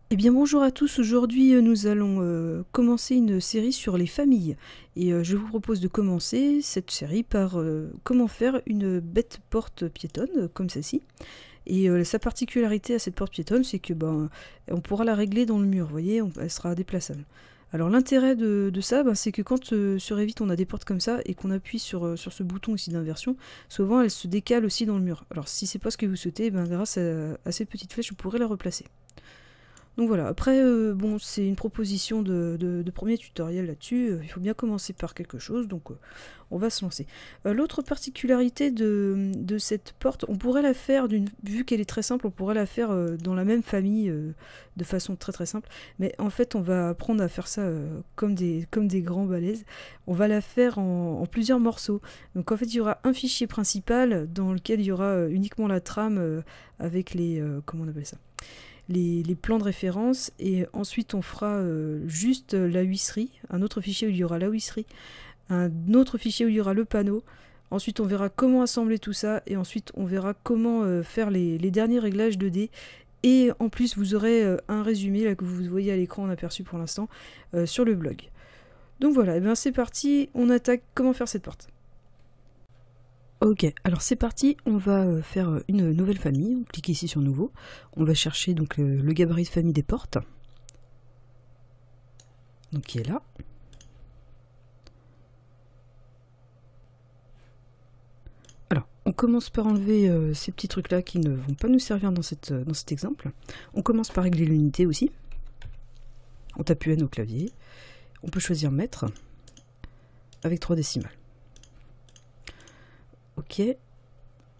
Eh bien bonjour à tous, aujourd'hui nous allons commencer une série sur les familles et je vous propose de commencer cette série par comment faire une bête porte piétonne comme celle-ci. Et sa particularité à cette porte piétonne, c'est que on pourra la régler dans le mur, vous voyez, elle sera déplaçable. Alors l'intérêt de ça, c'est que quand sur Revit on a des portes comme ça et qu'on appuie sur ce bouton ici d'inversion, souvent elles se décalent aussi dans le mur. Alors si c'est pas ce que vous souhaitez, grâce à cette petite flèche vous pourrez la replacer. Donc voilà, après, bon, c'est une proposition de premier tutoriel là-dessus, il faut bien commencer par quelque chose, donc on va se lancer. L'autre particularité de cette porte, on pourrait la faire, vu qu'elle est très simple, on pourrait la faire dans la même famille, de façon très très simple, mais en fait on va apprendre à faire ça comme des grands balèzes, on va la faire en plusieurs morceaux. Donc en fait il y aura un fichier principal dans lequel il y aura uniquement la trame avec les... comment on appelle ça ? Les plans de référence, et ensuite on fera juste la huisserie, un autre fichier où il y aura la huisserie, un autre fichier où il y aura le panneau, ensuite on verra comment assembler tout ça, et ensuite on verra comment faire les derniers réglages 2D, et en plus vous aurez un résumé là, que vous voyez à l'écran en aperçu pour l'instant sur le blog. Donc voilà, et bien c'est parti, on attaque comment faire cette porte. Ok, alors c'est parti, on va faire une nouvelle famille, on clique ici sur nouveau, on va chercher donc le gabarit de famille des portes, donc qui est là. Alors, on commence par enlever ces petits trucs là qui ne vont pas nous servir dans cet exemple. On commence par régler l'unité aussi, on tape UN au clavier, on peut choisir mètre avec 3 décimales. Ok,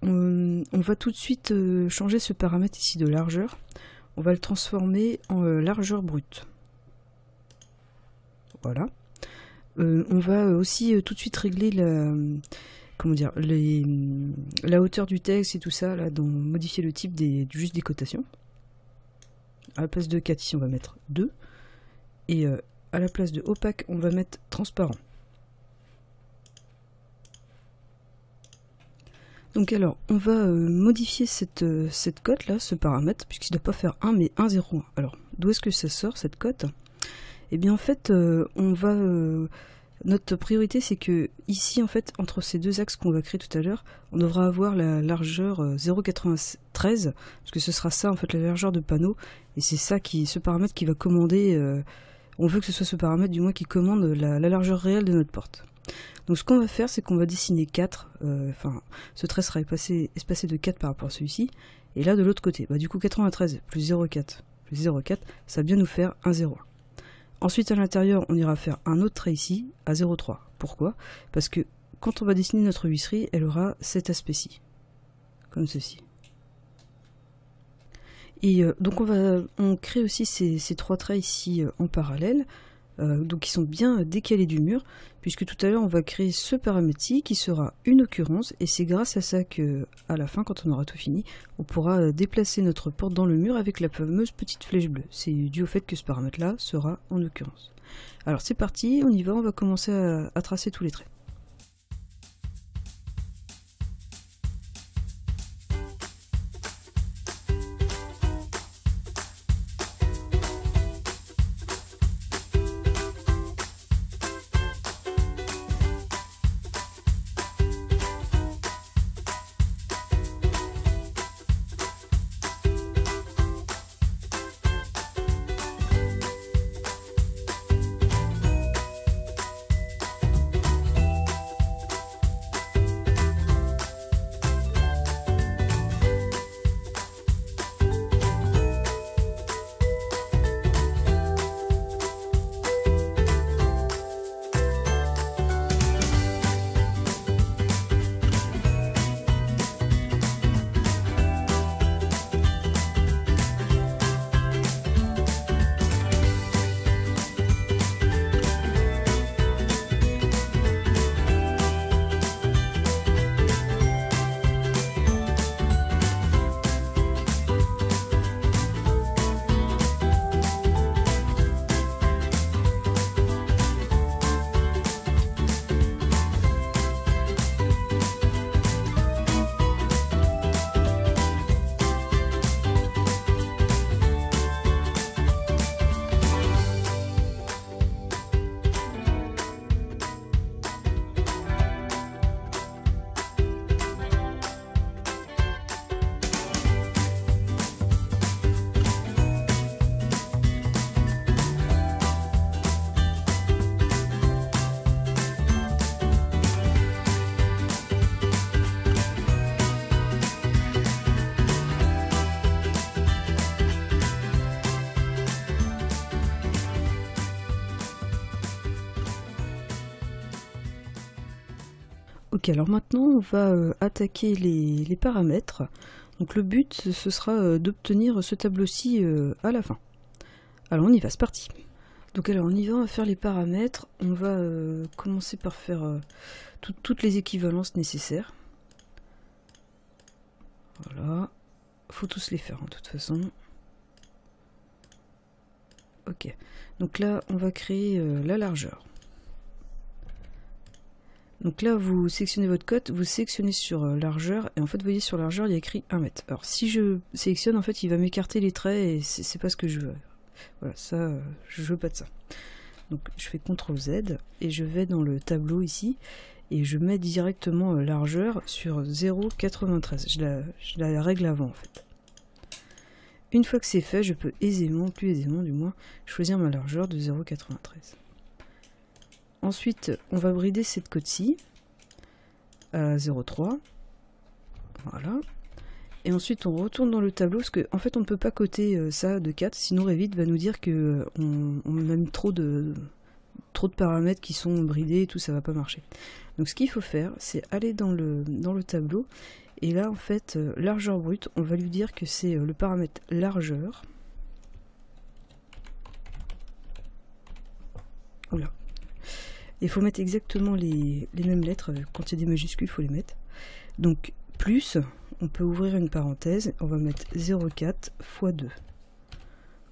on va tout de suite changer ce paramètre ici de largeur. On va le transformer en largeur brute. Voilà. On va aussi tout de suite régler la hauteur du texte et tout ça, là, modifier le type juste des cotations. À la place de 4 ici on va mettre 2. Et à la place de opaque on va mettre transparent. Donc alors, on va modifier cette cote là, ce paramètre, puisqu'il ne doit pas faire 1 mais 1,01. Alors, d'où est-ce que ça sort cette cote? Eh bien en fait, notre priorité c'est que ici en fait, entre ces deux axes qu'on va créer tout à l'heure, on devra avoir la largeur 0,93, parce que ce sera ça en fait la largeur de panneau, et c'est ça ce paramètre qui va commander, on veut que ce soit ce paramètre du moins qui commande la largeur réelle de notre porte. Donc ce qu'on va faire, c'est qu'on va dessiner 4, ce trait sera espacé de 4 par rapport à celui-ci, et là de l'autre côté, du coup 93 plus 0,4 plus 0,4, ça va bien nous faire 1,01. Ensuite à l'intérieur, on ira faire un autre trait ici, à 0,3. Pourquoi? Parce que quand on va dessiner notre huisserie, elle aura cet aspect-ci, comme ceci. Et donc on crée aussi ces 3 traits ici en parallèle, donc ils sont bien décalés du mur, puisque tout à l'heure on va créer ce paramètre-ci qui sera une occurrence, et c'est grâce à ça que à la fin, quand on aura tout fini, on pourra déplacer notre porte dans le mur avec la fameuse petite flèche bleue. C'est dû au fait que ce paramètre-là sera en occurrence. Alors c'est parti, on y va, on va commencer à tracer tous les traits. Ok, alors maintenant on va attaquer les paramètres. Donc le but ce sera d'obtenir ce tableau-ci à la fin. Alors on y va, c'est parti. Donc alors on y va, on va faire les paramètres. On va commencer par faire toutes les équivalences nécessaires. Voilà, faut tous les faire de toute façon. Ok, donc là on va créer la largeur. Donc là vous sélectionnez votre cote, vous sélectionnez sur largeur, et en fait vous voyez sur largeur il y a écrit 1 mètre. Alors si je sélectionne, en fait il va m'écarter les traits et c'est pas ce que je veux. Voilà, ça je veux pas de ça. Donc je fais CTRL Z et je vais dans le tableau ici et je mets directement largeur sur 0,93. Je la règle avant en fait. Une fois que c'est fait, je peux aisément, plus aisément du moins, choisir ma largeur de 0,93. Ensuite, on va brider cette cote-ci à 0,3. Voilà. Et ensuite, on retourne dans le tableau, parce qu'en fait, on ne peut pas coter ça de 4, sinon Revit va nous dire qu'on a mis trop de paramètres qui sont bridés et tout, ça va pas marcher. Donc ce qu'il faut faire, c'est aller dans le tableau, et là, en fait, largeur brute, on va lui dire que c'est le paramètre largeur. Voilà. Il faut mettre exactement les mêmes lettres, quand il y a des majuscules, il faut les mettre. Donc, plus, on peut ouvrir une parenthèse, on va mettre 0,4 x 2.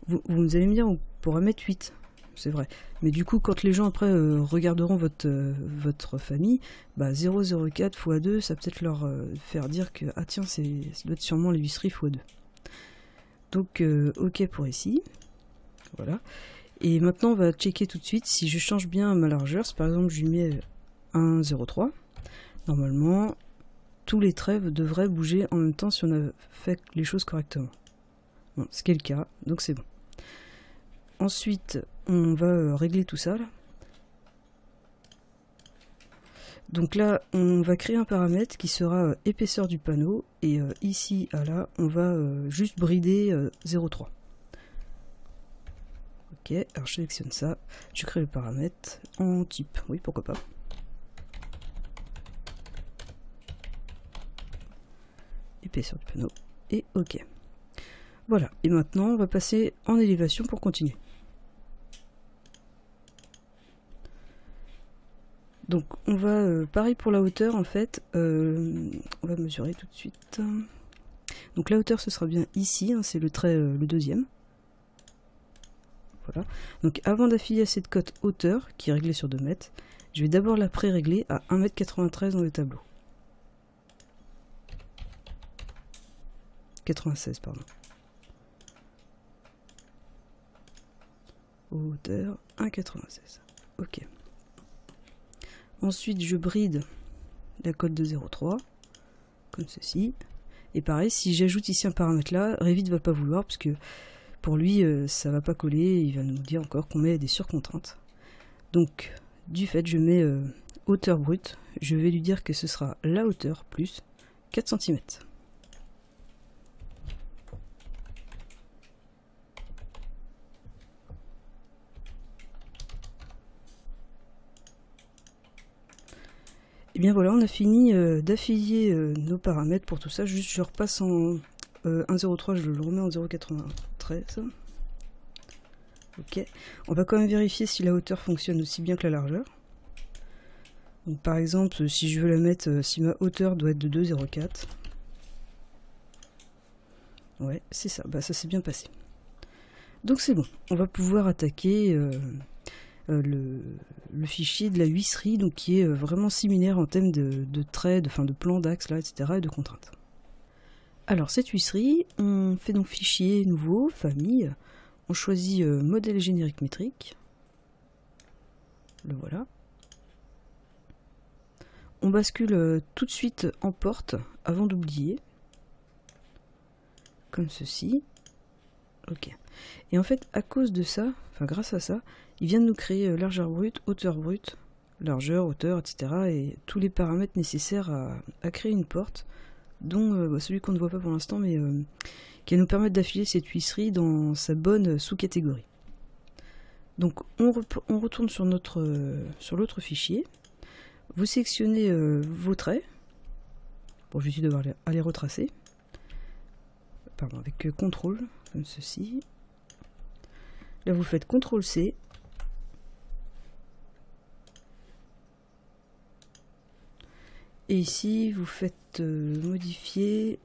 Vous allez me dire, on pourra mettre 8, c'est vrai. Mais du coup, quand les gens après regarderont votre famille, bah 0,04 x 2, ça va peut-être leur faire dire que, ah tiens, ça doit être sûrement les visseries x 2. Donc, ok pour ici. Voilà. Et maintenant, on va checker tout de suite si je change bien ma largeur. Si par exemple, je lui mets 1,03. Normalement, tous les traits devraient bouger en même temps si on a fait les choses correctement. Bon, ce qui est le cas, donc c'est bon. Ensuite, on va régler tout ça. Là. Donc là, on va créer un paramètre qui sera épaisseur du panneau. Et ici à là, on va juste brider 0,3. Ok, alors je sélectionne ça, je crée le paramètre en type, oui pourquoi pas. Épaisseur du panneau, et ok. Voilà, et maintenant on va passer en élévation pour continuer. Donc on va, pareil pour la hauteur en fait, on va mesurer tout de suite. Donc la hauteur ce sera bien ici, hein, c'est le trait, le deuxième. Voilà. Donc avant d'affilier à cette cote hauteur, qui est réglée sur 2 mètres, je vais d'abord la pré-régler à 1,93 m dans le tableau. 96, pardon. Hauteur 1,96. Ok. Ensuite, je bride la cote de 0,3, comme ceci. Et pareil, si j'ajoute ici un paramètre là, Revit ne va pas vouloir, parce que pour lui, ça va pas coller, il va nous dire encore qu'on met des surcontraintes. Donc, du fait, je mets hauteur brute, je vais lui dire que ce sera la hauteur plus 4 cm. Et bien voilà, on a fini d'affilier nos paramètres pour tout ça. Juste, je repasse en 1,03, je le remets en 0,93. Ok. On va quand même vérifier si la hauteur fonctionne aussi bien que la largeur. Donc, par exemple, si je veux la mettre, si ma hauteur doit être de 2,04. Ouais, c'est ça. Bah, ça s'est bien passé. Donc c'est bon. On va pouvoir attaquer le fichier de la huisserie, donc qui est vraiment similaire en termes de traits, de plans d'axes, là, etc. et de contraintes. Alors cette huisserie, on fait donc fichier nouveau, famille, on choisit modèle générique métrique, le voilà. On bascule tout de suite en porte avant d'oublier, comme ceci. Ok. Et en fait, à cause de ça, enfin grâce à ça, il vient de nous créer largeur brute, largeur, hauteur, etc. et tous les paramètres nécessaires à créer une porte, dont celui qu'on ne voit pas pour l'instant, mais qui va nous permettre d'affiler cette huisserie dans sa bonne sous-catégorie. Donc on retourne sur l'autre fichier. vous sélectionnez vos traits. Bon, je vais devoir aller retracer. Pardon, avec CTRL, comme ceci. Là, vous faites CTRL-C. Et ici, vous faites modifier,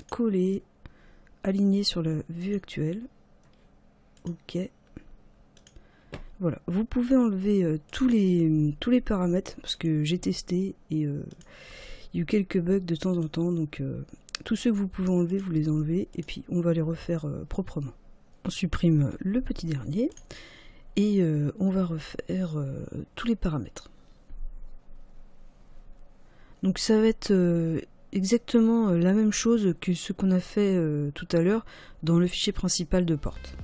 coller, aligner sur la vue actuelle. OK. Voilà, vous pouvez enlever tous les paramètres parce que j'ai testé et il y a eu quelques bugs de temps en temps. Donc tous ceux que vous pouvez enlever, vous les enlevez et puis on va les refaire proprement. On supprime le petit dernier et on va refaire tous les paramètres. Donc ça va être exactement la même chose que ce qu'on a fait tout à l'heure dans le fichier principal de porte.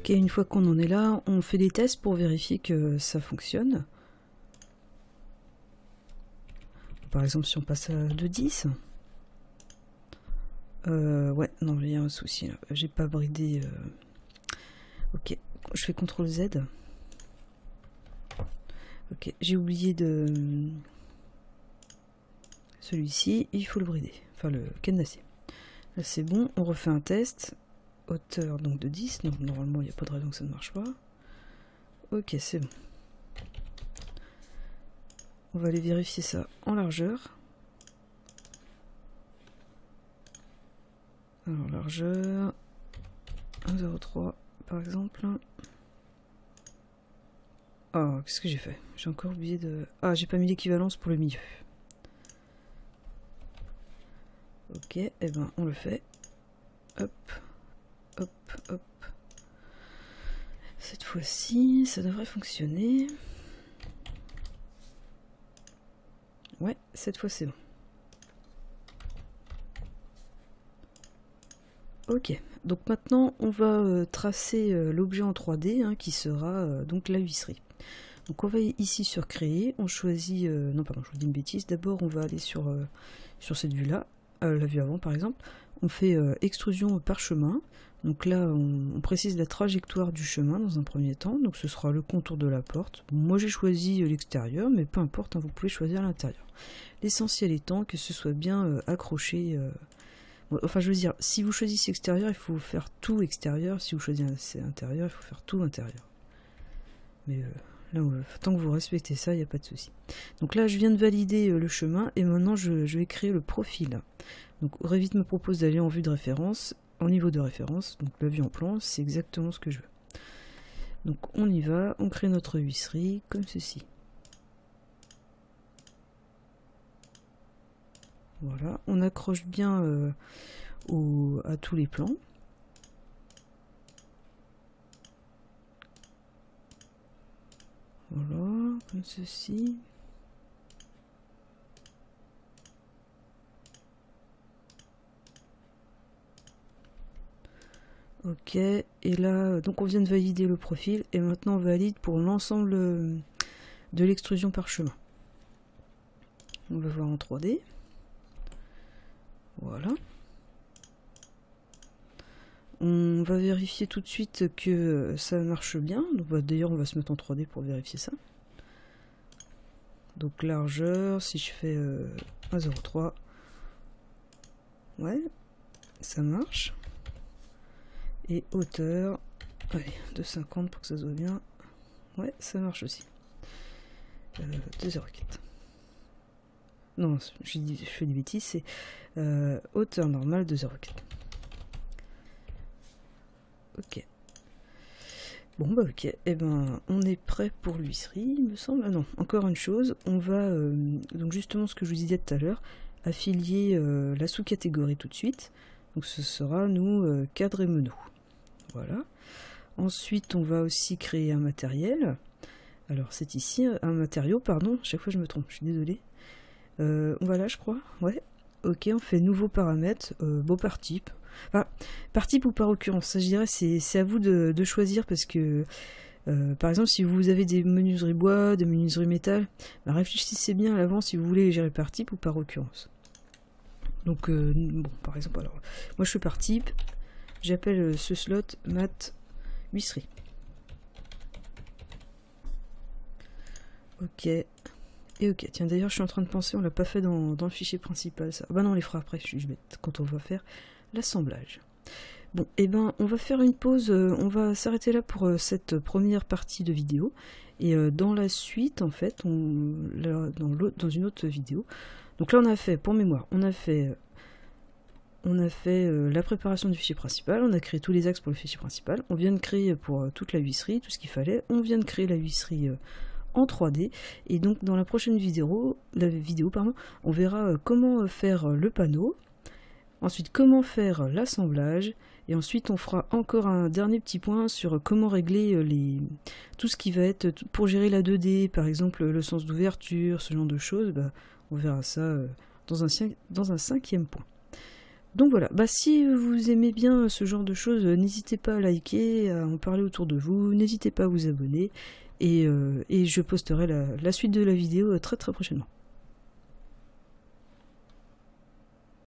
Ok, une fois qu'on en est là, on fait des tests pour vérifier que ça fonctionne. Par exemple, si on passe à 2.10. Ouais, non, il y a un souci là. J'ai pas bridé. Ok, je fais CTRL Z. Ok, j'ai oublié de Celui-ci, il faut le brider, enfin le cadenasser. Là c'est bon, on refait un test. Hauteur donc de 10, donc normalement il n'y a pas de raison que ça ne marche pas. Ok, c'est bon. On va aller vérifier ça en largeur. Alors largeur 1,03 par exemple. Ah, qu'est-ce que j'ai fait? J'ai encore oublié de... Ah, j'ai pas mis l'équivalence pour le milieu. Ok, et ben on le fait. Hop, hop, hop. Cette fois-ci, ça devrait fonctionner. Ouais, cette fois c'est bon. Ok, donc maintenant on va tracer l'objet en 3D hein, qui sera donc la huisserie. Donc on va ici sur créer, on choisit, non pardon je vous dis une bêtise, d'abord on va aller sur cette vue là, la vue avant par exemple, on fait extrusion parchemin, donc là on précise la trajectoire du chemin dans un premier temps, donc ce sera le contour de la porte. Bon, moi j'ai choisi l'extérieur, mais peu importe, hein, vous pouvez choisir l'intérieur. L'essentiel étant que ce soit bien accroché. Enfin, je veux dire, si vous choisissez extérieur, il faut faire tout extérieur. Si vous choisissez intérieur, il faut faire tout intérieur. Mais là, tant que vous respectez ça, il n'y a pas de souci. Donc là, je viens de valider le chemin et maintenant, je vais créer le profil. Donc Revit me propose d'aller en vue de référence, en niveau de référence. Donc la vue en plan, c'est exactement ce que je veux. Donc on y va, on crée notre huisserie comme ceci. Voilà, on accroche bien à tous les plans. Voilà, comme ceci. Ok, et là, donc on vient de valider le profil, et maintenant on valide pour l'ensemble de l'extrusion parchemin. On va voir en 3D. Voilà. On va vérifier tout de suite que ça marche bien. D'ailleurs, on va se mettre en 3D pour vérifier ça. Donc largeur, si je fais 1,03, ouais, ça marche. Et hauteur, allez, 2,50 pour que ça se voit bien. Ouais, ça marche aussi. 2,04. Non, je fais des bêtises, c'est hauteur normale 2,04. Ok. Bon bah ok, et ben on est prêt pour l'huisserie, il me semble. Ah non, encore une chose, on va, donc justement ce que je vous disais tout à l'heure, affilier la sous-catégorie tout de suite. Donc ce sera, nous, cadre et meneaux. Voilà. Ensuite, on va aussi créer un matériel. Alors c'est ici, un matériau, pardon, chaque fois je me trompe, je suis désolée. Voilà, je crois, ouais. Ok, on fait nouveau paramètre, beau par type. Enfin, par type ou par occurrence, ça je dirais c'est à vous de choisir parce que par exemple si vous avez des menuiseries bois, des menuiseries métal, bah, réfléchissez bien à l'avance si vous voulez les gérer par type ou par occurrence. Donc bon par exemple alors moi je fais par type, j'appelle ce slot mat huisserie. Ok. Et ok, tiens d'ailleurs je suis en train de penser, on l'a pas fait dans le fichier principal ça. Bah non on les fera après, je suis bête, quand on va faire l'assemblage. Bon, et ben on va faire une pause, on va s'arrêter là pour cette première partie de vidéo. Et dans la suite, en fait, dans une autre vidéo. Donc là on a fait, pour mémoire, on a fait la préparation du fichier principal, on a créé tous les axes pour le fichier principal, on vient de créer pour toute la huisserie, tout ce qu'il fallait, on vient de créer la huisserie en 3D, et donc dans la prochaine vidéo, on verra comment faire le panneau, ensuite comment faire l'assemblage, et ensuite on fera encore un dernier petit point sur comment régler tout ce qui va être pour gérer la 2D, par exemple le sens d'ouverture, ce genre de choses, bah, on verra ça dans un 5e point. Donc voilà, bah si vous aimez bien ce genre de choses, n'hésitez pas à liker, à en parler autour de vous, n'hésitez pas à vous abonner, et je posterai la suite de la vidéo très prochainement.